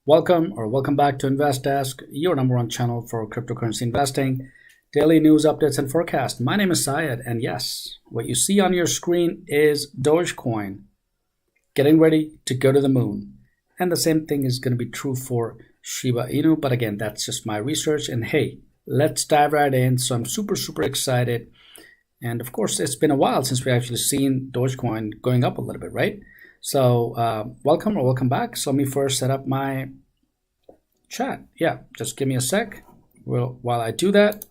Welcome back to Invest Desk, your number one channel for cryptocurrency investing, daily news updates and forecast. My name is Syed, and yes, what you see on your screen is Dogecoin getting ready to go to the moon. And the same thing is going to be true for Shiba Inu, but again, that's just my research. And hey, let's dive right in. So I'm super excited. And of course, it's been a while since we actually seen Dogecoin going up a little bit, right? So welcome back. So let me first set up my chat. Yeah, just give me a sec while I do that.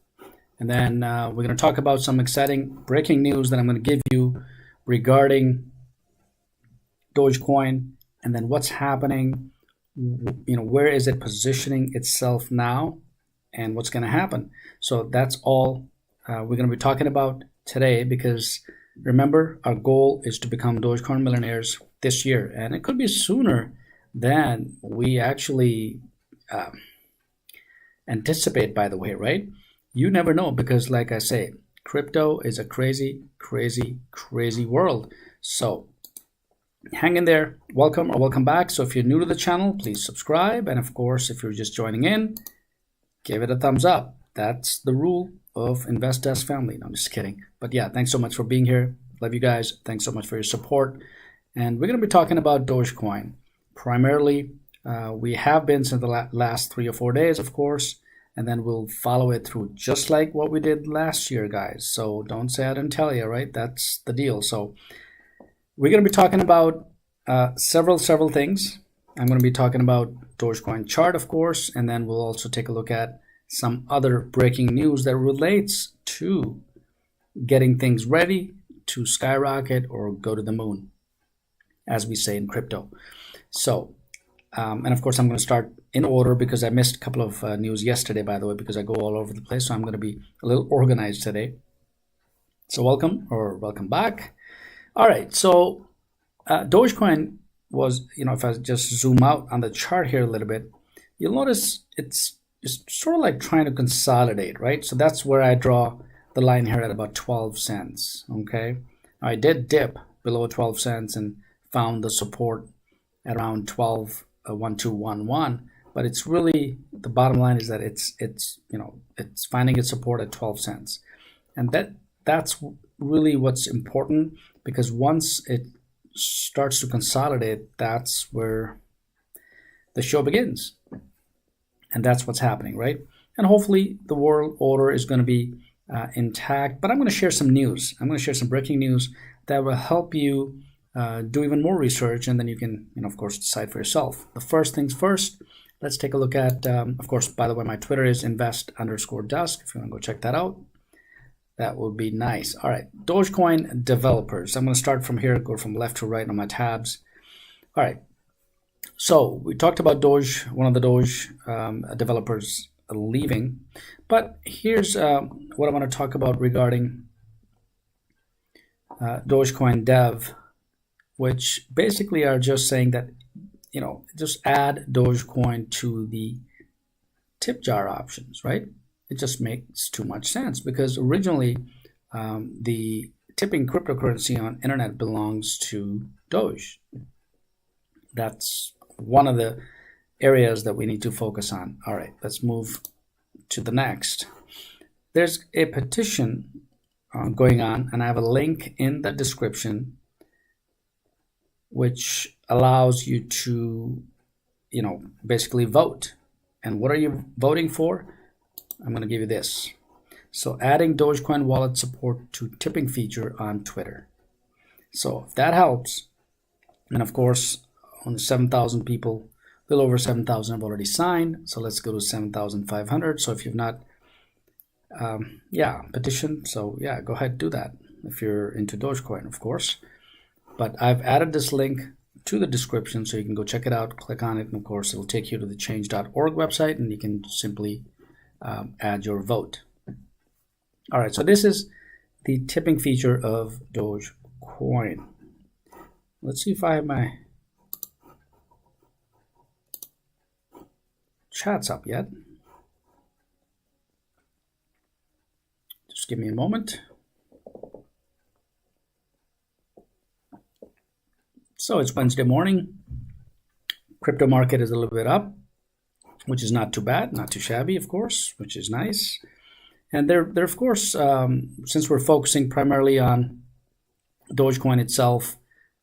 And then we're going to talk about some exciting breaking news that I'm going to give you regarding Dogecoin, and then what's happening, where is it positioning itself now, and what's going to happen. So that's all we're going to be talking about today, because remember, our goal is to become Dogecoin millionaires this year, and it could be sooner than we actually anticipate, by the way, right? You never know, because like I say, crypto is a crazy world. So hang in there. Welcome back. So if you're new to the channel, please subscribe, and of course, if you're just joining in, give it a thumbs up. That's the rule of Invest Desk family. No, I'm just kidding. But yeah, thanks so much for being here. Love you guys. Thanks so much for your support. And we're going to be talking about Dogecoin. Primarily, we have been since the last 3 or 4 days, of course, and then we'll follow it through just like what we did last year, guys. So don't say I didn't tell you, right? That's the deal. So we're going to be talking about several things. I'm going to be talking about Dogecoin chart, of course, and then we'll also take a look at some other breaking news that relates to getting things ready to skyrocket or go to the moon, as we say in crypto. So, and of course, I'm going to start in order because I missed a couple of news yesterday, by the way, because I go all over the place. So I'm going to be a little organized today. So welcome back. All right. So Dogecoin was, if I just zoom out on the chart here a little bit, you'll notice it's sort of like trying to consolidate, right? So that's where I draw the line here at about 12 cents, okay? I did dip below 12 cents and found the support at around 12.1211, but it's really, the bottom line is that it's finding its support at 12 cents. And that's really what's important, because once it starts to consolidate, that's where the show begins. And that's what's happening, right? And hopefully the world order is going to be intact. But I'm going to share some news. I'm going to share some breaking news that will help you do even more research, and then you can, of course, decide for yourself. The first things first, let's take a look at, of course, by the way, my Twitter is invest_desk. If you want to go check that out, that would be nice. All right, Dogecoin developers. I'm going to start from here, go from left to right on my tabs. All right. So we talked about Doge, one of the Doge developers leaving, but here's what I want to talk about regarding Dogecoin dev, which basically are just saying that, just add Dogecoin to the tip jar options, right? It just makes too much sense, because originally the tipping cryptocurrency on internet belongs to Doge. That's one of the areas that we need to focus on. All right, let's move to the next. There's a petition going on, and I have a link in the description which allows you to, basically vote. And what are you voting for? I'm going to give you this. So adding Dogecoin wallet support to tipping feature on Twitter. So if that helps, and of course, on 7,000 people, a little over 7,000 have already signed. So let's go to 7,500. So if you've not, petition. So yeah, go ahead, do that if you're into Dogecoin, of course. But I've added this link to the description, so you can go check it out, click on it, and of course, it'll take you to the change.org website, and you can simply add your vote. All right, so this is the tipping feature of Dogecoin. Let's see if I have my chats up yet. Just give me a moment. So it's Wednesday morning. Crypto market is a little bit up, which is not too bad, not too shabby, of course, which is nice. And there of course, since we're focusing primarily on Dogecoin itself,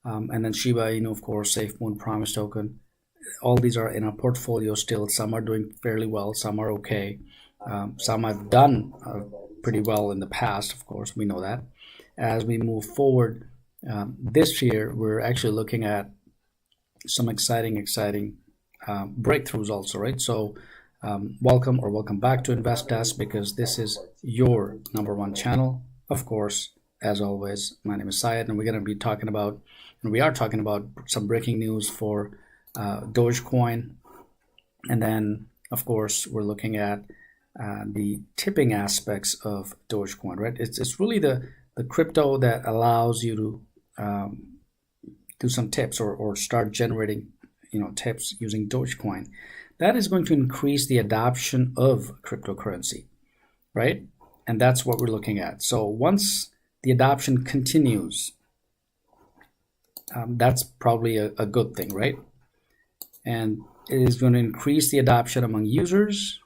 and then Shiba Inu, of course, SafeMoon Promise Token, all these are in our portfolio still. Some are doing fairly well, some are okay. Some have done pretty well in the past, of course, we know that. As we move forward this year, we're actually looking at some exciting breakthroughs also, right? So welcome back to InvestDesk, because this is your #1 channel. Of course, as always, my name is Syed, and we are talking about some breaking news for Dogecoin. And then, of course, we're looking at the tipping aspects of Dogecoin, right? It's really the crypto that allows you to do some tips or start generating, tips using Dogecoin. That is going to increase the adoption of cryptocurrency, right? And that's what we're looking at. So once the adoption continues, that's probably a good thing, right? And it is going to increase the adoption among users,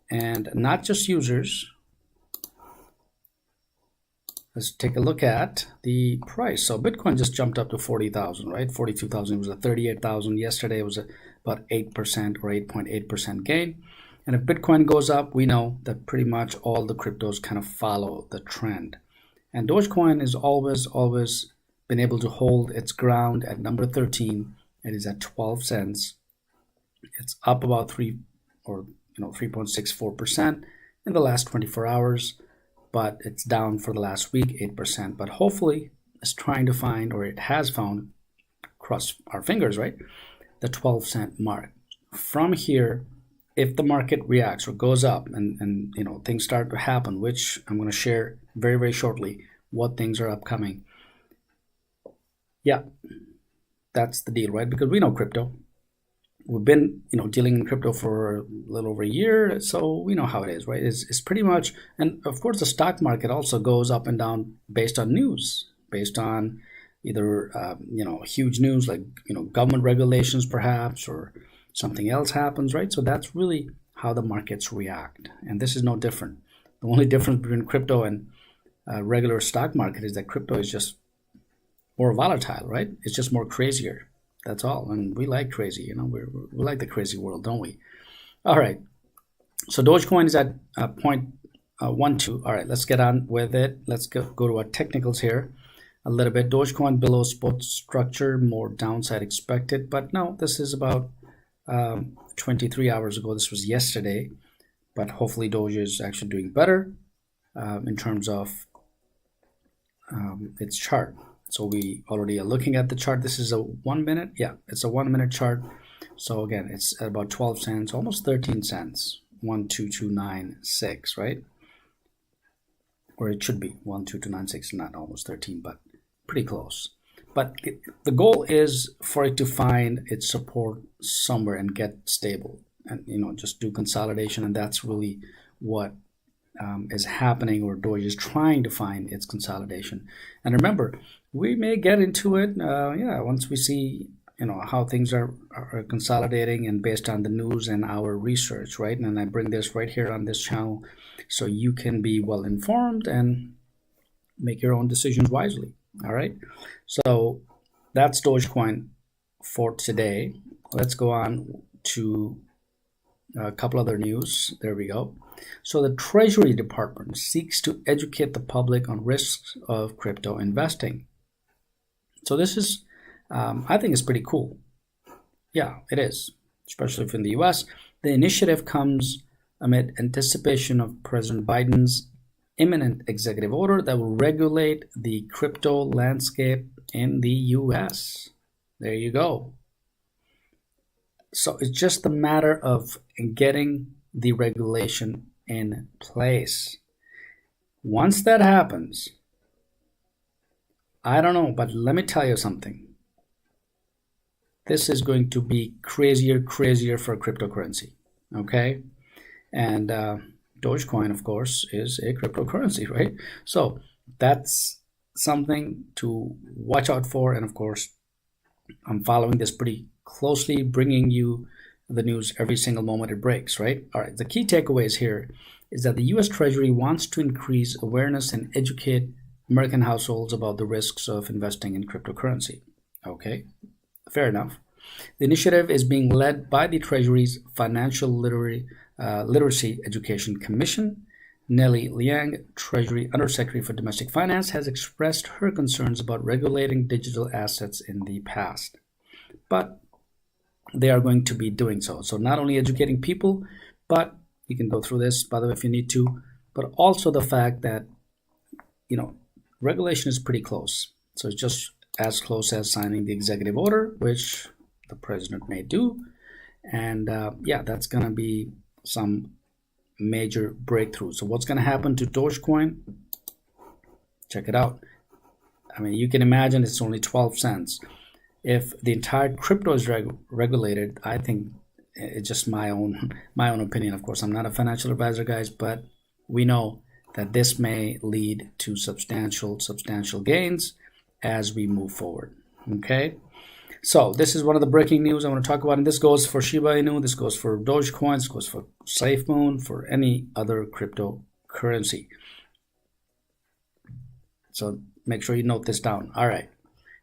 and not just users. Let's take a look at the price. So Bitcoin just jumped up to 40,000, right? 42,000. It was at 38,000 yesterday. It was about 8% or 8.8% gain. And if Bitcoin goes up, we know that pretty much all the cryptos kind of follow the trend. And Dogecoin is always been able to hold its ground at number 13. It is at 12 cents. It's up about 3.64% in the last 24 hours, but it's down for the last week 8%. But hopefully it's trying to find, or it has found, cross our fingers, right, the 12-cent mark. From here, if the market reacts or goes up and things start to happen, which I'm going to share very, very shortly what things are upcoming. Yeah, that's the deal, right? Because we know crypto. We've been, dealing in crypto for a little over a year, so we know how it is, right? It's pretty much, and of course the stock market also goes up and down based on news, based on either, huge news like, government regulations perhaps, or something else happens, right? So that's really how the markets react. And this is no different. The only difference between crypto and regular stock market is that crypto is just more volatile, right? It's just more crazier. That's all. And we like crazy, we like the crazy world, don't we? All right. So Dogecoin is at 0.12. All right, let's get on with it. Let's go to our technicals here a little bit. Dogecoin below spot structure, more downside expected. But no, this is about 23 hours ago. This was yesterday. But hopefully Doge is actually doing better in terms of its chart. So we already are looking at the chart. This is a 1 minute. Yeah, it's a 1 minute chart. So again, it's at about 12 cents, almost 13 cents. 12296, right? Or it should be 12296, not almost 13, but pretty close. But the goal is for it to find its support somewhere and get stable, and just do consolidation. And that's really what is happening, or Doge is trying to find its consolidation. And remember, we may get into it once we see how things are consolidating, and based on the news and our research, right? And I bring this right here on this channel so you can be well informed and make your own decisions wisely. All right, so that's Dogecoin for today. Let's go on to a couple other news. There we go. So the Treasury Department seeks to educate the public on risks of crypto investing. So this is, I think, is pretty cool. Yeah, it is, especially if in the US. The initiative comes amid anticipation of President Biden's imminent executive order that will regulate the crypto landscape in the US. There you go. So it's just a matter of getting the regulation in place. Once that happens, I don't know, but let me tell you something. This is going to be crazier for cryptocurrency, okay? And Dogecoin, of course, is a cryptocurrency, right? So that's something to watch out for. And of course, I'm following this pretty closely, bringing you the news every single moment it breaks, right? All right, the key takeaways here is that the US Treasury wants to increase awareness and educate American households about the risks of investing in cryptocurrency. Okay, fair enough. The initiative is being led by the Treasury's Financial Literacy Education Commission. Nellie Liang, Treasury Undersecretary for Domestic Finance, has expressed her concerns about regulating digital assets in the past. But they are going to be doing so. So not only educating people, but you can go through this, by the way, if you need to, but also the fact that, regulation is pretty close. So it's just as close as signing the executive order, which the president may do. And that's going to be some major breakthrough. So what's going to happen to Dogecoin? Check it out. I mean, you can imagine it's only 12 cents. If the entire crypto is regulated, I think it's just my own opinion. Of course, I'm not a financial advisor, guys, but we know that this may lead to substantial gains as we move forward. Okay. So this is one of the breaking news I want to talk about, and this goes for Shiba Inu, this goes for Dogecoin, this goes for SafeMoon, for any other cryptocurrency. So make sure you note this down. All right.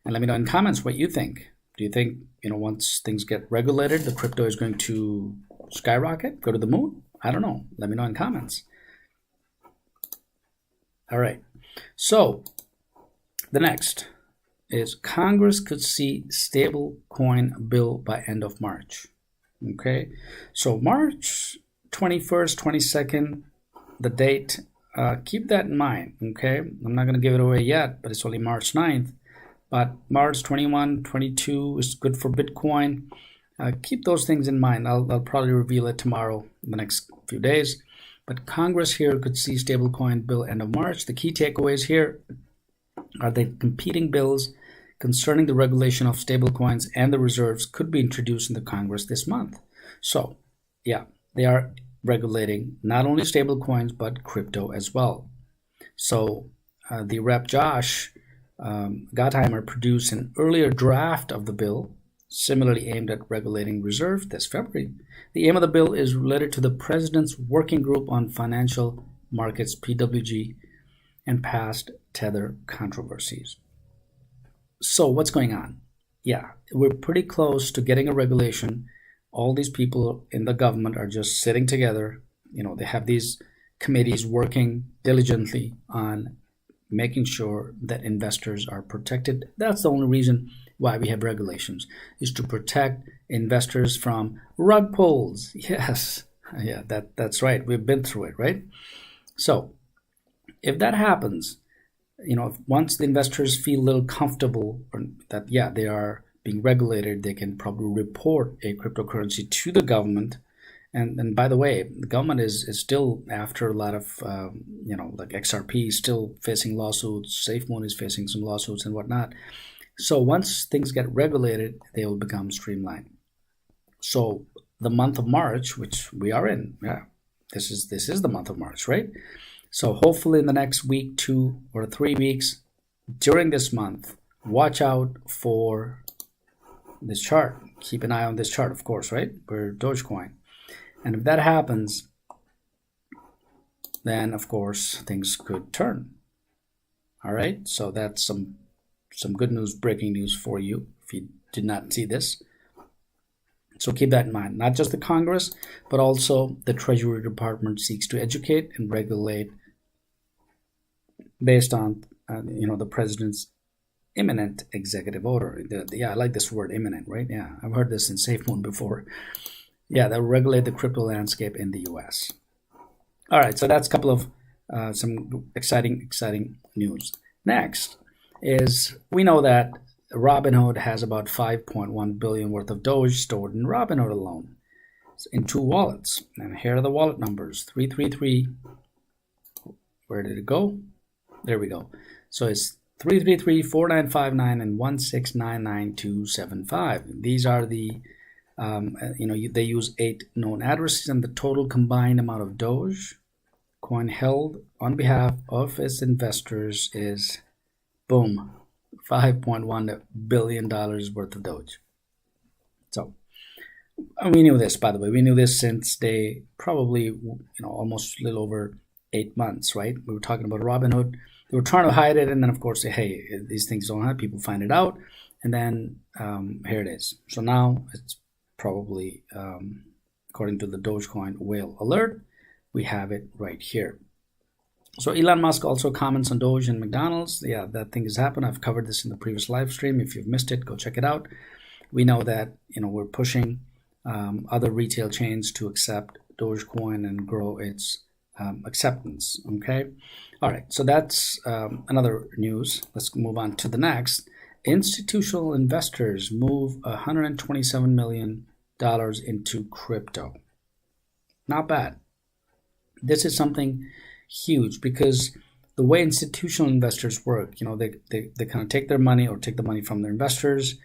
And let me know in comments what you think. Do you think, once things get regulated, the crypto is going to skyrocket, go to the moon? I don't know. Let me know in comments. All right. So the next is Congress could see stable coin bill by end of March. Okay. So March 21st, 22nd, the date, keep that in mind. Okay. I'm not going to give it away yet, but it's only March 9th. But March 21, 22 is good for Bitcoin. Keep those things in mind. I'll probably reveal it tomorrow, in the next few days. But Congress here could see stablecoin bill end of March. The key takeaways here are that competing bills concerning the regulation of stablecoins and the reserves could be introduced in the Congress this month. So, they are regulating not only stablecoins, but crypto as well. So, the Rep. Josh Gottheimer produced an earlier draft of the bill, similarly aimed at regulating reserve this February. The aim of the bill is related to the President's Working Group on Financial Markets, PWG, and past Tether controversies. So what's going on? We're pretty close to getting a regulation. All these people in the government are just sitting together. They have these committees working diligently on making sure that investors are protected. That's the only reason why we have regulations, is to protect investors from rug pulls. Yes, that's right. We've been through it, right? So if that happens, once the investors feel a little comfortable that, they are being regulated, they can probably report a cryptocurrency to the government. And by the way, the government is still after a lot of, like XRP is still facing lawsuits, SafeMoon is facing some lawsuits and whatnot. So once things get regulated, they will become streamlined. So the month of March, which we are in, this is the month of March, right? So hopefully in the next week, 2 or 3 weeks, during this month, watch out for this chart. Keep an eye on this chart, of course, right? For Dogecoin. And if that happens, then of course things could turn. All right, so that's some good news, breaking news for you if you did not see this. So keep that in mind. Not just the Congress, but also the Treasury Department seeks to educate and regulate based on the president's imminent executive order. I like this word, imminent, right? Yeah, I've heard this in SafeMoon before. That will regulate the crypto landscape in the US. All right, so that's a couple of some exciting news. Next is, we know that Robinhood has about 5.1 billion worth of Doge stored in Robinhood alone, in 2 wallets. And here are the wallet numbers: 333. Where did it go? There we go. So it's 333-4959 and 1699275. These are the they use 8 known addresses, and the total combined amount of Doge coin held on behalf of its investors is, boom, $5.1 billion worth of Doge. So we knew this, by the way. We knew this since they probably, almost a little over 8 months, right? We were talking about Robinhood. They were trying to hide it, and then of course say, hey, these things don't have, people find it out, and then here it is. So now it's probably, according to the Dogecoin whale alert, we have it right here. So Elon Musk also comments on Doge and McDonald's. Yeah, that thing has happened. I've covered this in the previous live stream. If you've missed it, go check it out. We know that we're pushing other retail chains to accept Dogecoin and grow its acceptance. Okay, all right. So that's another news. Let's move on to the next. Institutional investors move $127 million into crypto. Not bad. This is something huge because the way institutional investors work, they kind of take their money or take the money from their investors,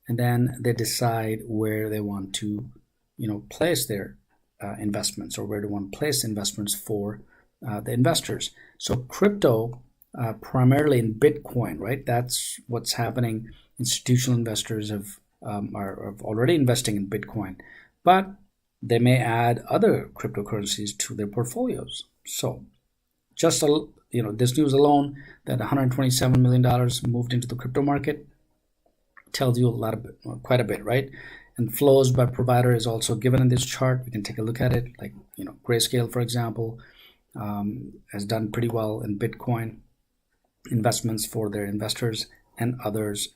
and then they decide where they want to, place their investments, or where they want to place investments for the investors. So crypto, primarily in Bitcoin, right? That's what's happening. Institutional investors are already investing in Bitcoin, but they may add other cryptocurrencies to their portfolios. So just this news alone, that $127 million moved into the crypto market, tells you quite a bit, right? And flows by provider is also given in this chart. You can take a look at it. Like Grayscale, for example, has done pretty well in Bitcoin investments for their investors, and others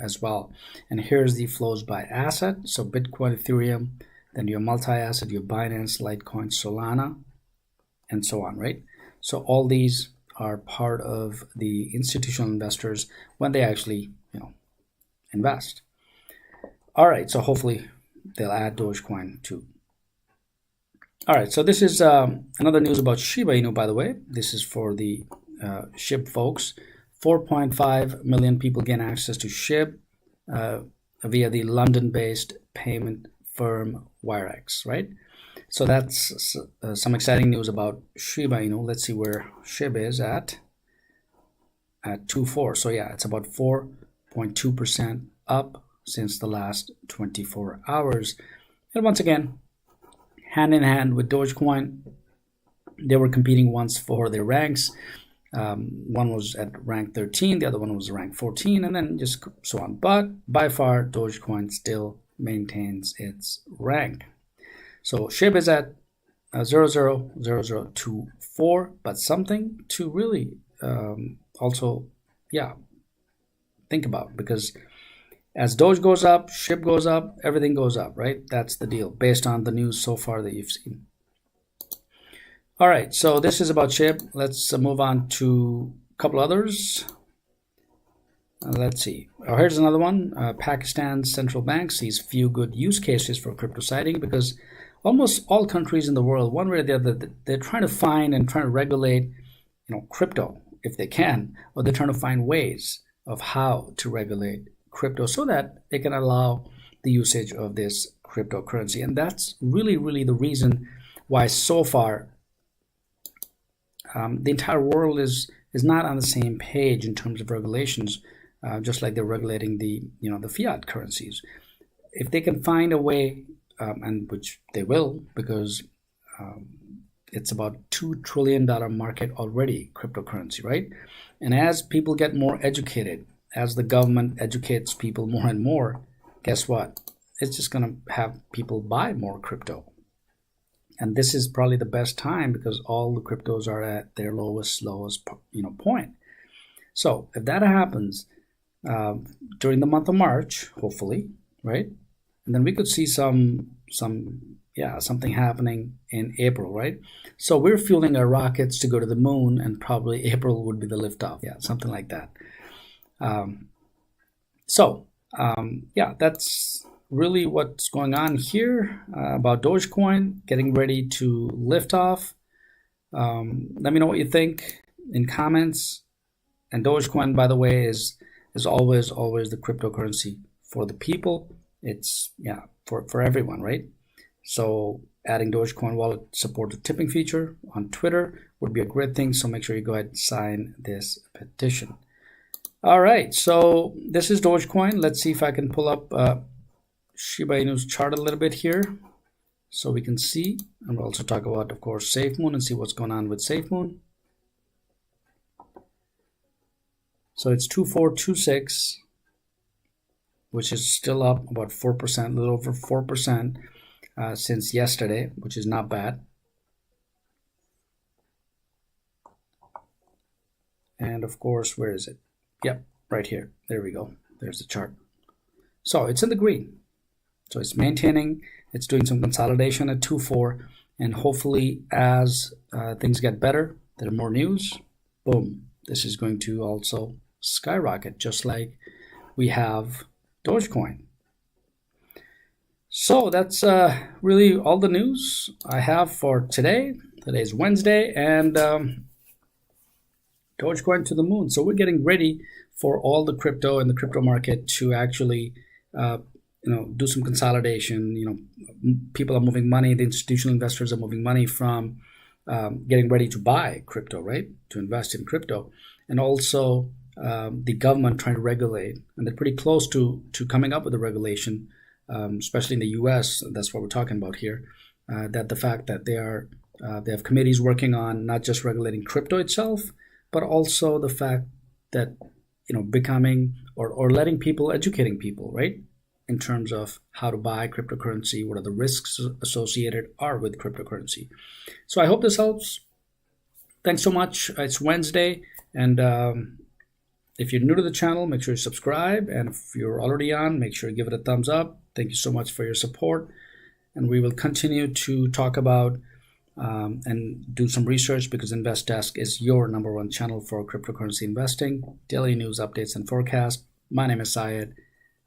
as well. And here's the flows by asset. So Bitcoin, Ethereum, then your multi-asset, your Binance, Litecoin, Solana, and so on, right? So all these are part of the institutional investors when they actually, invest. All right, so hopefully they'll add Dogecoin too. All right, so this is another news about Shiba Inu, by the way. This is for the SHIB folks. 4.5 million people gain access to SHIB via the London-based payment firm Wirex, right? So that's some exciting news about Shiba Inu. Let's see where SHIB is at 2.4. So yeah, it's about 4.2% up since the last 24 hours. And once again, hand in hand with Dogecoin, they were competing once for their ranks. One was at rank 13, the other one was rank 14, and then just so on. But by far, Dogecoin still maintains its rank. So SHIB is at 0.000024, but something to really also, think about, because as Doge goes up, SHIB goes up, everything goes up, right? That's the deal based on the news so far that you've seen. All right, so this is about SHIB. Let's move on to a couple others. Let's see. Oh, here's another one. Pakistan's central bank sees few good use cases for crypto citing, because almost all countries in the world, one way or the other, they're trying to find and trying to regulate, crypto if they can, or they're trying to find ways of how to regulate crypto so that they can allow the usage of this cryptocurrency. And that's really, really the reason why so far the entire world is not on the same page in terms of regulations, just like they're regulating the fiat currencies. If they can find a way, and which they will, because it's about $2 trillion market already, cryptocurrency, right? And as people get more educated, as the government educates people more and more, guess what? It's just going to have people buy more crypto. And this is probably the best time because all the cryptos are at their lowest point. So if that happens during the month of March, hopefully, right? And then we could see something happening in April, right? So we're fueling our rockets to go to the moon, and probably April would be the liftoff. Yeah, something like that. That's really what's going on here about Dogecoin getting ready to lift off. Let me know what you think in comments. And Dogecoin, by the way, is always the cryptocurrency for the people. It's for everyone, right? So adding Dogecoin wallet support the tipping feature on Twitter would be a great thing. So make sure you go ahead and sign this petition. All right, so this is Dogecoin. Let's see if I can pull up Shiba Inu's chart a little bit here so we can see. And we'll also talk about, of course, SafeMoon and see what's going on with SafeMoon. So it's 2426, which is still up about 4%, a little over 4% since yesterday, which is not bad. And of course, where is it? Yep, right here. There we go. There's the chart. So it's in the green. So it's maintaining. It's doing some consolidation at 2.4, and hopefully, as things get better, there are more news. Boom! This is going to also skyrocket, just like we have Dogecoin. So that's really all the news I have for today. Today is Wednesday, and Dogecoin to the moon. So we're getting ready for all the crypto and the crypto market to actually, do some consolidation. People are moving money. The institutional investors are moving money from getting ready to buy crypto, right? To invest in crypto, and also the government trying to regulate, and they're pretty close to coming up with a regulation, especially in the U.S. That's what we're talking about here. That the fact that they have committees working on not just regulating crypto itself, but also the fact that, becoming or letting people, educating people, right? In terms of how to buy cryptocurrency, what are the risks associated are with cryptocurrency. So I hope this helps. Thanks so much. It's Wednesday. And if you're new to the channel, make sure you subscribe. And if you're already on, make sure you give it a thumbs up. Thank you so much for your support. And we will continue to talk about and do some research, because InvestDesk is your #1 channel for cryptocurrency investing, daily news updates and forecasts. My name is Syed.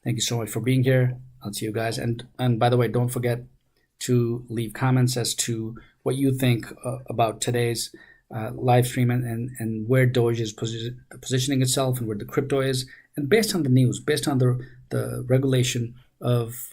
Thank you so much for being here. I'll see you guys. And by the way, don't forget to leave comments as to what you think about today's live stream and where Doge is positioning itself and where the crypto is. And based on the news, based on the regulation of